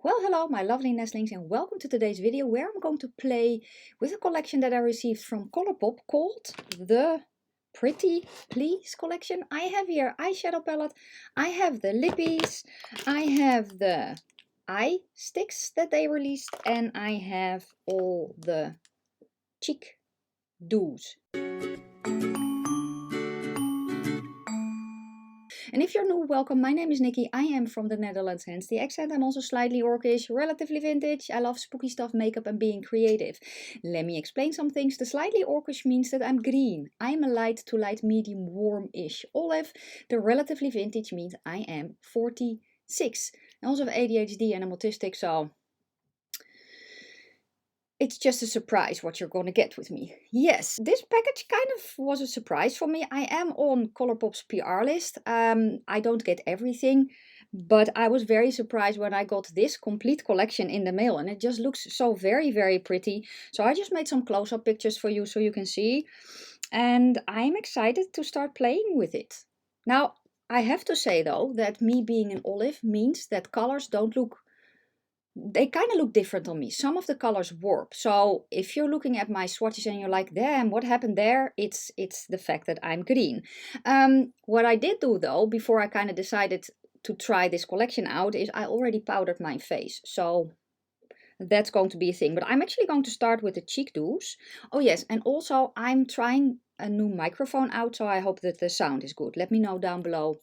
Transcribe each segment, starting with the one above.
Well, hello my lovely nestlings and welcome to today's video where I'm going to play with a collection that I received from Colourpop called the Pretty Please collection. I have here eyeshadow palette, I have the lippies, I have the eye sticks that they released, and I have all the cheek doos. And if you're new, welcome. My name is Nikki. I am from the Netherlands, hence the accent. I'm also slightly orcish, relatively vintage. I love spooky stuff, makeup and being creative. Let me explain some things. The slightly orcish means that I'm green. I'm a light to light medium warm-ish olive. The relatively vintage means I am 46. I also have ADHD and I'm autistic, so it's just a surprise what you're going to get with me. Yes, this package kind of was a surprise for me. I am on Colourpop's PR list. I don't get everything, but I was very surprised when I got this complete collection in the mail, and it just looks so very, very pretty. So I just made some close-up pictures for you so you can see, and I'm excited to start playing with it. Now, I have to say though that me being an olive means that colors don't look, they kind of look different on me. Some of the colors warp. So if you're looking at my swatches and you're like, damn, what happened there? It's the fact that I'm green. What I did do though, before I kind of decided to try this collection out, is I already powdered my face. So that's going to be a thing. But I'm actually going to start with the cheek doos. Oh yes, and also I'm trying a new microphone out, so I hope that the sound is good. Let me know down below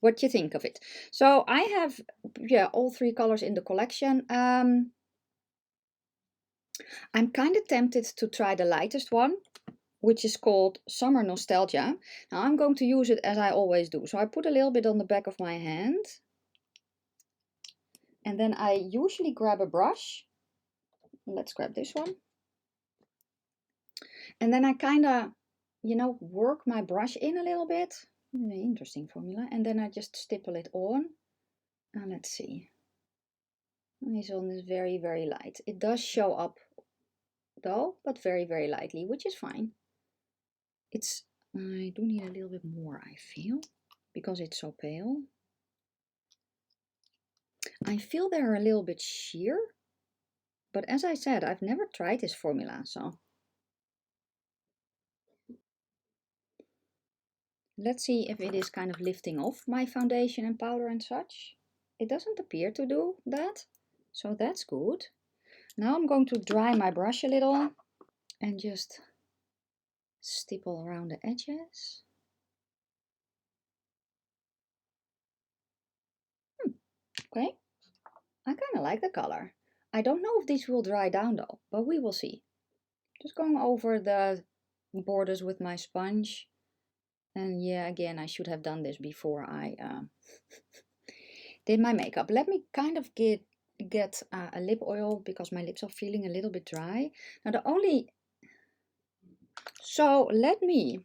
what you think of it. So I have, yeah, all three colors in the collection. I'm kind of tempted to try the lightest one, which is called Summer Nostalgia. Now I'm going to use it as I always do. So I put a little bit on the back of my hand, and then I usually grab a brush. Let's grab this one. And then I kind of, work my brush in a little bit. Interesting formula. And then I just stipple it on. And let's see. This one is very, very light. It does show up though, but very, very lightly, which is fine. I do need a little bit more, I feel, because it's so pale. I feel they're a little bit sheer, but as I said, I've never tried this formula, so let's see if it is kind of lifting off my foundation and powder and such. It doesn't appear to do that, so that's good. Now I'm going to dry my brush a little and just stipple around the edges. Okay, I kind of like the color. I don't know if these will dry down though, but we will see. Just going over the borders with my sponge. And yeah, again, I should have done this before I did my makeup. Let me kind of get a lip oil because my lips are feeling a little bit dry. Now so let me,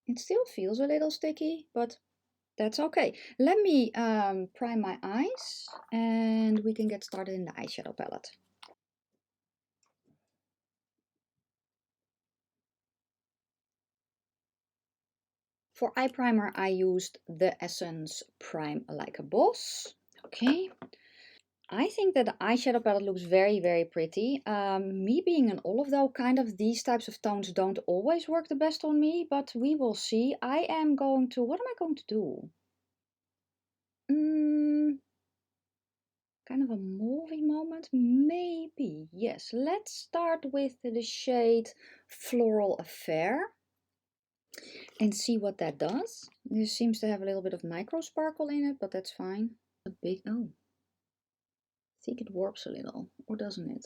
it still feels a little sticky, but that's okay. Let me prime my eyes and we can get started in the eyeshadow palette. For eye primer, I used the Essence Prime Like a Boss. Okay. I think that the eyeshadow palette looks very, very pretty. Me being an olive though, kind of these types of tones don't always work the best on me, but we will see. I am going to, what am I going to do? Kind of a movie moment, maybe. Yes, let's start with the shade Floral Affair and see what that does. This seems to have a little bit of micro sparkle in it, but that's fine. A big, oh, I think it warps a little, or doesn't it?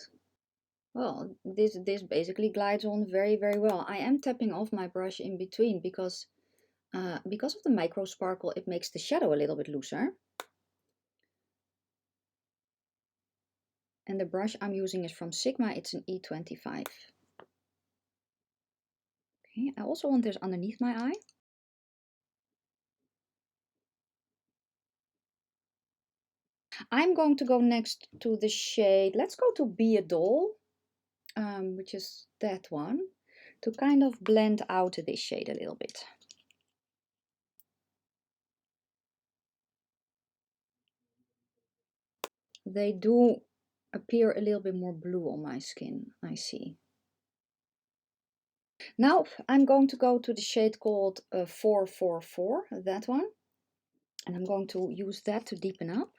Well, this basically glides on very, very well. I am tapping off my brush in between because of the micro sparkle, it makes the shadow a little bit looser. And the brush I'm using is from Sigma, it's an E25. Okay, I also want this underneath my eye. I'm going to go next to the shade, let's go to Be a Doll, which is that one, to kind of blend out this shade a little bit. they do appear a little bit more blue on my skin, I see. Now I'm going to go to the shade called 444, that one. And I'm going to use that to deepen up.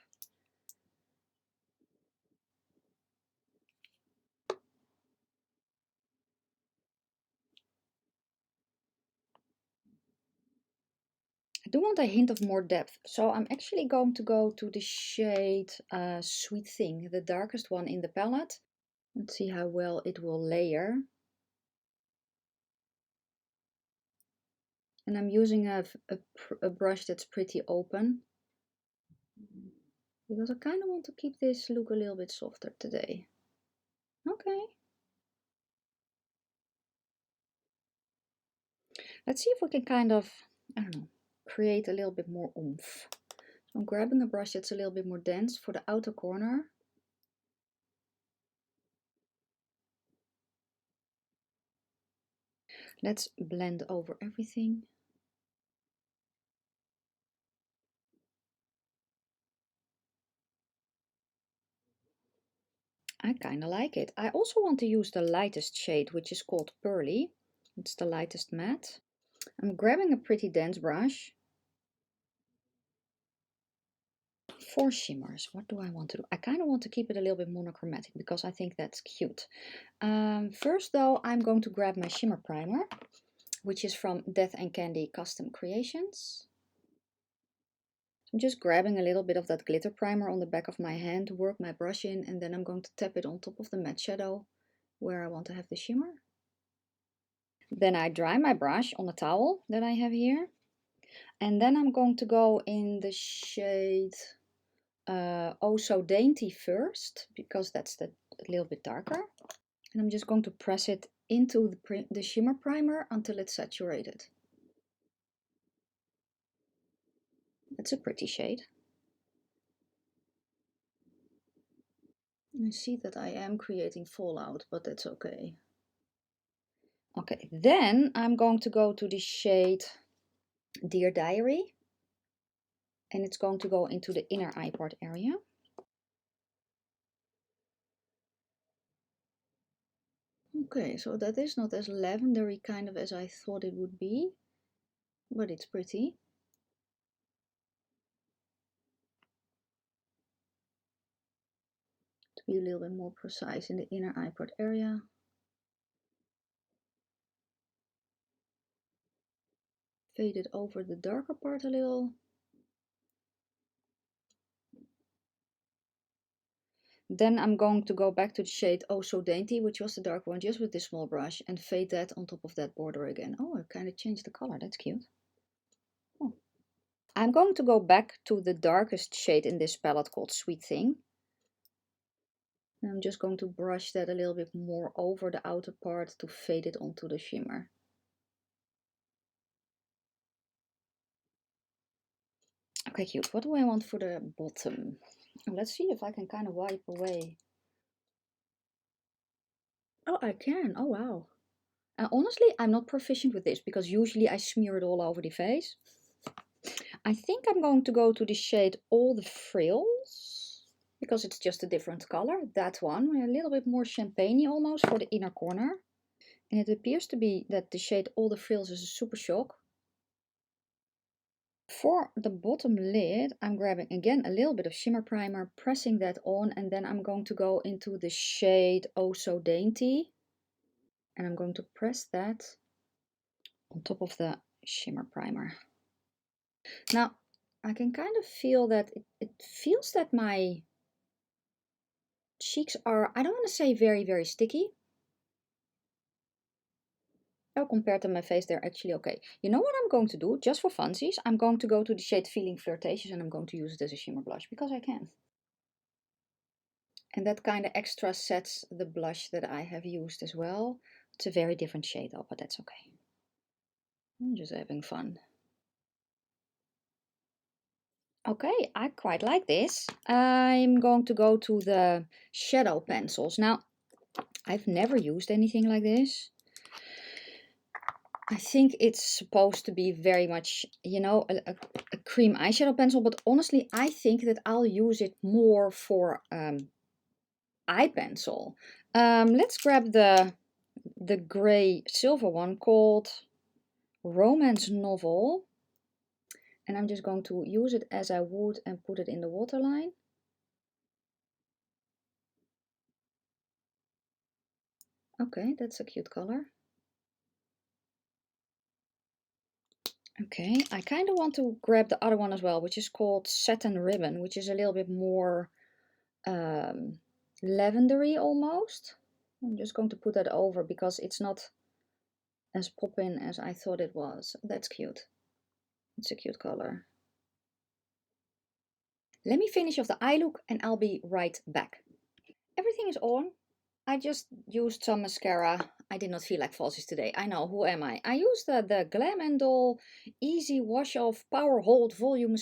I do want a hint of more depth, so I'm actually going to go to the shade Sweet Thing, the darkest one in the palette. Let's see how well it will layer. And I'm using a brush that's pretty open, because I kind of want to keep this look a little bit softer today. Okay. Let's see if we can kind of, I don't know, create a little bit more oomph. So I'm grabbing a brush that's a little bit more dense for the outer corner. Let's blend over everything. I kind of like it. I also want to use the lightest shade, which is called Pearly. It's the lightest matte. I'm grabbing a pretty dense brush. For shimmers, what do I want to do? I kind of want to keep it a little bit monochromatic because I think that's cute. First though, I'm going to grab my shimmer primer, which is from Death and Candy Custom Creations. I'm just grabbing a little bit of that glitter primer on the back of my hand, work my brush in, and then I'm going to tap it on top of the matte shadow where I want to have the shimmer. Then I dry my brush on a towel that I have here. And then I'm going to go in the shade Oh So Dainty first, because that's a little bit darker. And I'm just going to press it into the shimmer primer until it's saturated. It's a pretty shade. I see that I am creating fallout, but that's okay. Okay, then I'm going to go to the shade Dear Diary. And it's going to go into the inner eye part area. Okay, so that is not as lavendery kind of as I thought it would be, but it's pretty. To be a little bit more precise in the inner eye part area. Fade it over the darker part a little. Then I'm going to go back to the shade Oh So Dainty, which was the dark one, just with this small brush, and fade that on top of that border again. Oh, I kind of changed the color, that's cute. Oh. I'm going to go back to the darkest shade in this palette called Sweet Thing. And I'm just going to brush that a little bit more over the outer part to fade it onto the shimmer. Okay, cute. What do I want for the bottom? Let's see if I can kind of wipe away. Oh, I can. Oh, wow. Honestly, I'm not proficient with this because usually I smear it all over the face. I think I'm going to go to the shade All the Frills because it's just a different color. That one, a little bit more champagne-y almost for the inner corner. And it appears to be that the shade All the Frills is a super shock. For the bottom lid, I'm grabbing again a little bit of shimmer primer, pressing that on, and then I'm going to go into the shade Oh So Dainty. And I'm going to press that on top of the shimmer primer. Now, I can kind of feel that it feels that my cheeks are, I don't want to say very, very sticky. Oh, compared to my face, they're actually okay. You know what I'm going to do, just for funsies? I'm going to go to the shade Feeling Flirtatious and I'm going to use it as a shimmer blush because I can. And that kind of extra sets the blush that I have used as well. It's a very different shade though, but that's okay. I'm just having fun. Okay, I quite like this. I'm going to go to the shadow pencils. Now, I've never used anything like this. I think it's supposed to be very much, you know, a Cream eyeshadow pencil, but honestly I think that I'll use it more for eye pencil. Let's grab the gray silver one called Romance Novel, and I'm just going to use it as I would and put it in the waterline. Okay, that's a cute color. Okay, I kind of want to grab the other one as well, which is called Satin Ribbon, which is a little bit more lavendery almost. I'm just going to put that over because it's not as pop-in as I thought it was. That's cute. It's a cute color. Let me finish off the eye look and I'll be right back. Everything is on. I just used some mascara. I did not feel like falsies today. I know, who am I? I used the Glam Easy Wash Off Power Hold Volume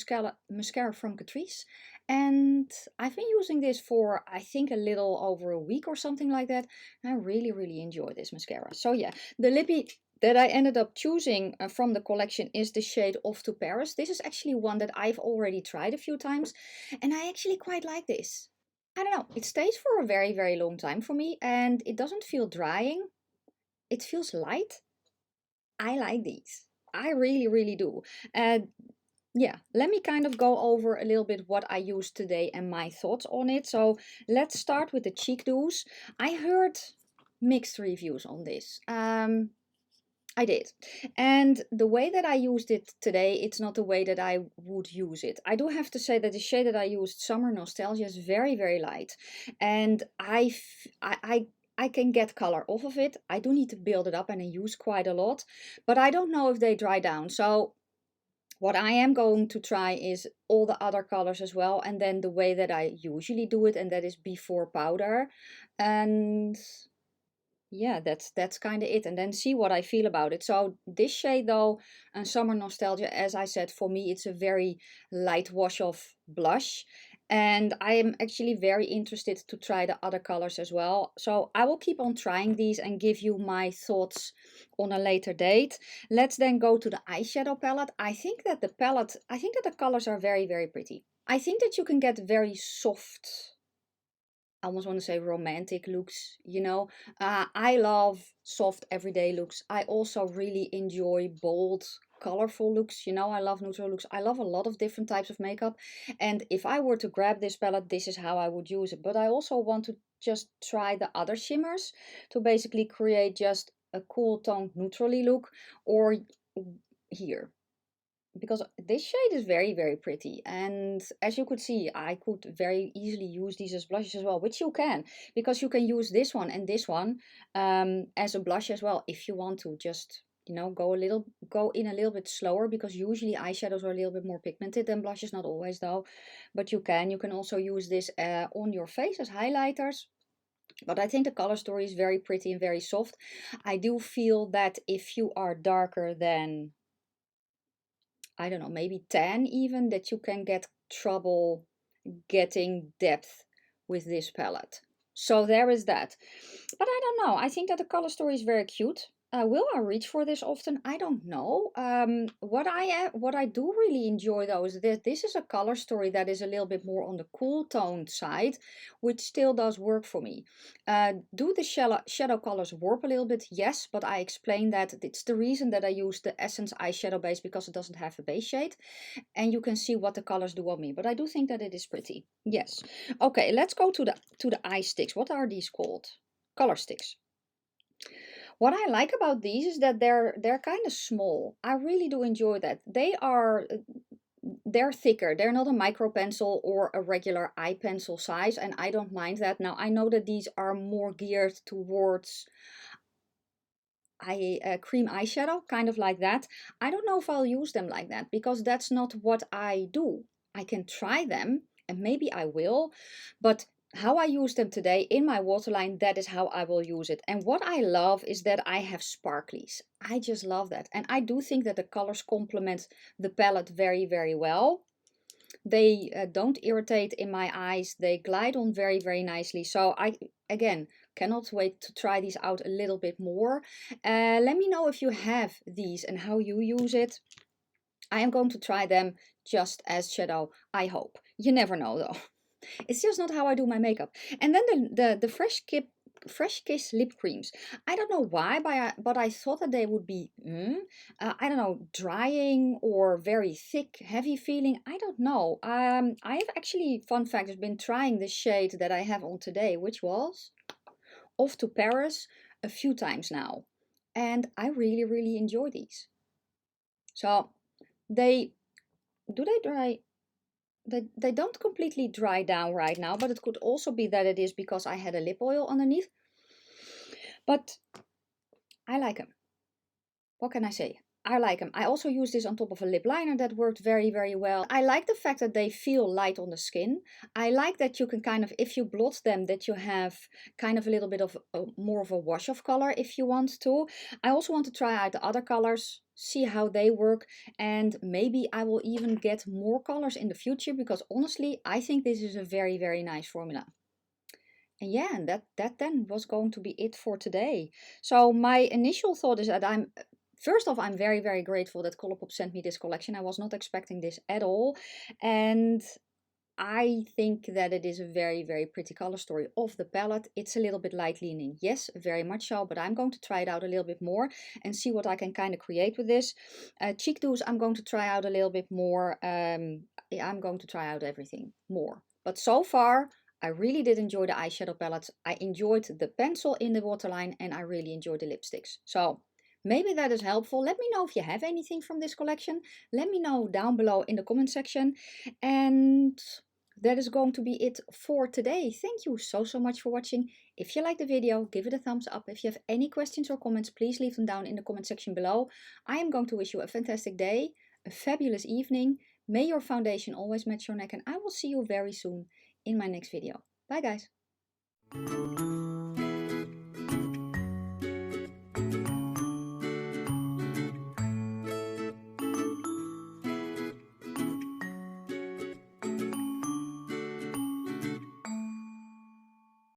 mascara from Catrice. And I've been using this for, I think, a little over a week or something like that. I really, really enjoy this mascara. So yeah, the lippy that I ended up choosing from the collection is the shade Off to Paris. This is actually one that I've already tried a few times. And I actually quite like this. I don't know, it stays for a very, very long time for me and it doesn't feel drying. It feels light. I like these. I really, really do. Yeah, let me kind of go over a little bit what I used today and my thoughts on it. So let's start with the cheek dews. I heard mixed reviews on this. I did. And the way that I used it today, it's not the way that I would use it. I do have to say that the shade that I used, Summer Nostalgia, is very, very light. And I can get color off of it. I do need to build it up and I use quite a lot. But I don't know if they dry down. So what I am going to try is all the other colors as well. And then the way that I usually do it, and that is before powder. And yeah, that's kind of it, and then see what I feel about it. So this shade though, Summer Nostalgia, as I said, for me it's a very light wash off blush, and I am actually very interested to try the other colors as well. So I will keep on trying these and give you my thoughts on a later date. Let's then go to the eyeshadow palette. I think that the colors are very, very pretty. I think that you can get very soft, I almost want to say romantic looks, you know. I love soft everyday looks. I also really enjoy bold, colorful looks, you know. I love neutral looks. I love a lot of different types of makeup. And if I were to grab this palette, this is how I would use it. But I also want to just try the other shimmers to basically create just a cool toned neutrally look, or here, because this shade is very, very pretty, and as you could see, I could very easily use these as blushes as well, which you can, because you can use this one and this one as a blush as well if you want to just, you know, go in a little bit slower, because usually eyeshadows are a little bit more pigmented than blushes, not always though, but you can also use this on your face as highlighters. But I think the color story is very pretty and very soft. I do feel that if you are darker than, I don't know, maybe 10 even, that you can get trouble getting depth with this palette. So there is that. But I don't know. I think that the color story is very cute. Will I reach for this often? I don't know. What I do really enjoy though is that this is a color story that is a little bit more on the cool toned side, which still does work for me. Do the shadow colors warp a little bit? Yes, but I explained that it's the reason that I use the Essence eyeshadow base, because it doesn't have a base shade, and you can see what the colors do on me. But I do think that it is pretty. Yes. Okay, let's go to the eye sticks. What are these called? Color sticks. What I like about these is that they're kind of small. I really do enjoy that. They're thicker. They're not a micro pencil or a regular eye pencil size, and I don't mind that. Now I know that these are more geared towards cream eyeshadow, kind of like that. I don't know if I'll use them like that, because that's not what I do. I can try them and maybe I will, but how I use them today in my waterline, that is how I will use it. And what I love is that I have sparklies. I just love that. And I do think that the colors complement the palette very, very well. They don't irritate in my eyes. They glide on very, very nicely. So I, again, cannot wait to try these out a little bit more. Let me know if you have these and how you use it. I am going to try them just as shadow, I hope. You never know though. It's just not how I do my makeup. And then the Fresh Kiss lip creams. I don't know why, but I thought that they would be, I don't know, drying or very thick, heavy feeling. I don't know. I've actually, fun fact, has been trying the shade that I have on today, which was Off to Paris, a few times now. And I really, really enjoy these. So they dry? They don't completely dry down right now, but it could also be that it is because I had a lip oil underneath. But I like them. What can I say? I like them. I also use this on top of a lip liner that worked very, very well. I like the fact that they feel light on the skin. I like that you can kind of, if you blot them, that you have kind of a little bit of more of a wash off color if you want to. I also want to try out the other colors, see how they work, and maybe I will even get more colors in the future, because honestly, I think this is a very, very nice formula. And yeah, and that then was going to be it for today. So my initial thought is that first off, I'm very, very grateful that Colourpop sent me this collection. I was not expecting this at all. And I think that it is a very, very pretty color story of the palette. It's a little bit light leaning. Yes, very much so. But I'm going to try it out a little bit more and see what I can kind of create with this. Cheek dews, I'm going to try out a little bit more. Yeah, I'm going to try out everything more. But so far, I really did enjoy the eyeshadow palettes. I enjoyed the pencil in the waterline, and I really enjoyed the lipsticks. So maybe that is helpful. Let me know if you have anything from this collection. Let me know down below in the comment section. And that is going to be it for today. Thank you so much for watching. If you liked the video, give it a thumbs up. If you have any questions or comments, please leave them down in the comment section below. I am going to wish you a fantastic day, a fabulous evening. May your foundation always match your neck, and I will see you very soon in my next video. Bye guys.